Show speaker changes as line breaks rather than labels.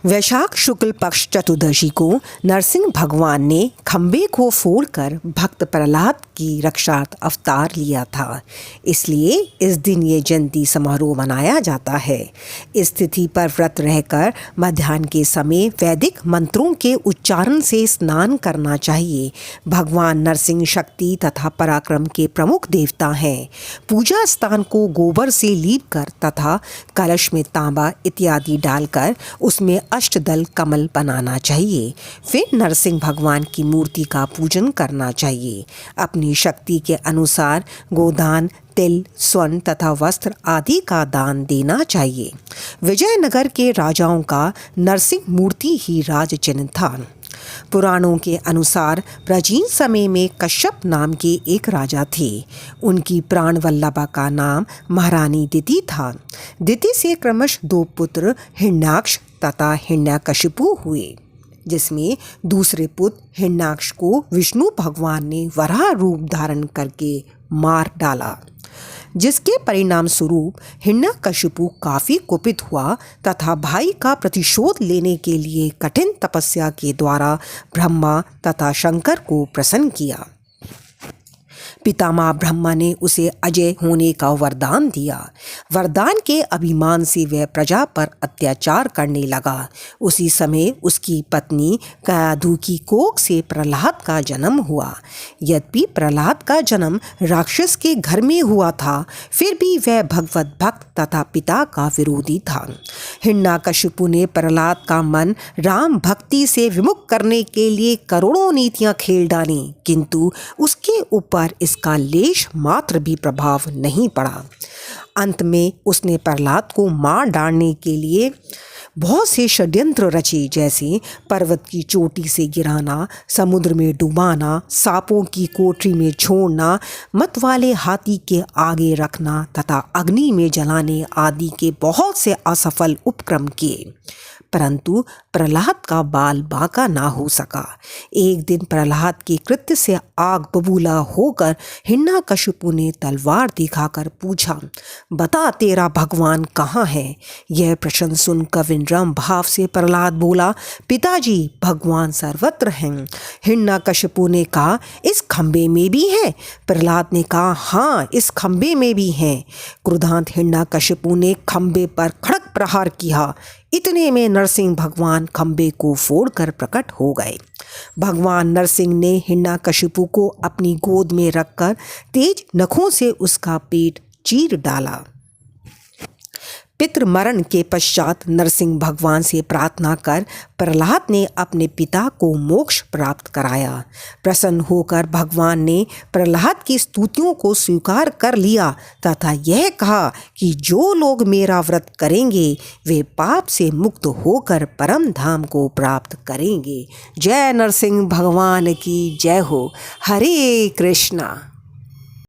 वैशाख शुक्ल पक्ष चतुर्दशी को नरसिंह भगवान ने खंबे को फोड़कर भक्त प्रहलाद की रक्षार्थ अवतार लिया था। इसलिए इस दिन ये जयंती समारोह मनाया जाता है। इस तिथि पर व्रत रहकर मध्याह्न के समय वैदिक मंत्रों के उच्चारण से स्नान करना चाहिए। भगवान नरसिंह शक्ति तथा पराक्रम के प्रमुख देवता हैं। पूजा स्थान को गोबर से लीप कर तथा कलश में तांबा इत्यादि डालकर उसमें अष्टदल कमल बनाना चाहिए। फिर नरसिंह भगवान की मूर्ति का पूजन करना चाहिए। अपनी शक्ति के अनुसार गोदान, तिल, स्वर्ण तथा वस्त्र आदि का दान देना चाहिए। विजयनगर के राजाओं का नरसिंह मूर्ति ही राज चिन्ह था। पुराणों के अनुसार प्राचीन समय में कश्यप नाम के एक राजा थे। उनकी प्राण वल्लभा का नाम महारानी दिति था। दिति से क्रमश 2 पुत्र हिरण्याक्ष तथा हिरण्यकशिपु हुए, जिसमें दूसरे पुत्र हिरण्याक्ष को विष्णु भगवान ने वराह रूप धारण करके मार डाला, जिसके परिणाम स्वरूप हिरण्यकशिपु काफी कुपित हुआ तथा भाई का प्रतिशोध लेने के लिए कठिन तपस्या के द्वारा ब्रह्मा तथा शंकर को प्रसन्न किया। पितामह ब्रह्मा ने उसे अजय होने का वरदान दिया। वरदान के अभिमान से वह प्रजा पर अत्याचार करने लगा। उसी समय उसकी पत्नी कयाधु की कोख से प्रहलाद का जन्म हुआ। यद्यपि प्रहलाद का जन्म राक्षस के घर में हुआ था, फिर भी वह भगवत भक्त तथा पिता का विरोधी था। हिरण्यकशिपु ने प्रहलाद का मन राम भक्ति से विमुख करने के लिए करोड़ों नीतियां खेल डाली, किंतु उसके ऊपर इसका लेश मात्र भी प्रभाव नहीं पड़ा। अंत में उसने प्रहलाद को मार डालने के लिए बहुत से षड्यंत्र रचे, जैसे पर्वत की चोटी से गिराना, समुद्र में डुबाना, सांपों की कोठरी में छोड़ना, मत वाले हाथी के आगे रखना तथा अग्नि में जलाने आदि के बहुत से असफल उपक्रम किए, परंतु प्रहलाद का बाल बांका ना हो सका। एक दिन प्रहलाद के कृत्य से आग बबूला होकर हिरण्यकशिपु ने तलवार दिखाकर पूछा, बता तेरा भगवान कहाँ है? यह प्रश्न सुन कविनम्र भाव से प्रहलाद बोला, पिताजी भगवान सर्वत्र हैं। हिरण्यकशिपु ने कहा, इस खंबे में भी है? प्रहलाद ने कहा, हाँ, इस खंबे में भी है। क्रोधांत हिरण्यकशिपु ने खंबे पर खड़क प्रहार किया। इतने में नरसिंह भगवान खंबे को फोड़कर प्रकट हो गए। भगवान नरसिंह ने हिरण्यकशिपु को अपनी गोद में रखकर तेज नखों से उसका पेट चीर डाला। पितृ मरण के पश्चात नरसिंह भगवान से प्रार्थना कर प्रहलाद ने अपने पिता को मोक्ष प्राप्त कराया। प्रसन्न होकर भगवान ने प्रहलाद की स्तुतियों को स्वीकार कर लिया तथा यह कहा कि जो लोग मेरा व्रत करेंगे वे पाप से मुक्त होकर परम धाम को प्राप्त करेंगे। जय नरसिंह भगवान की जय हो। हरे कृष्णा।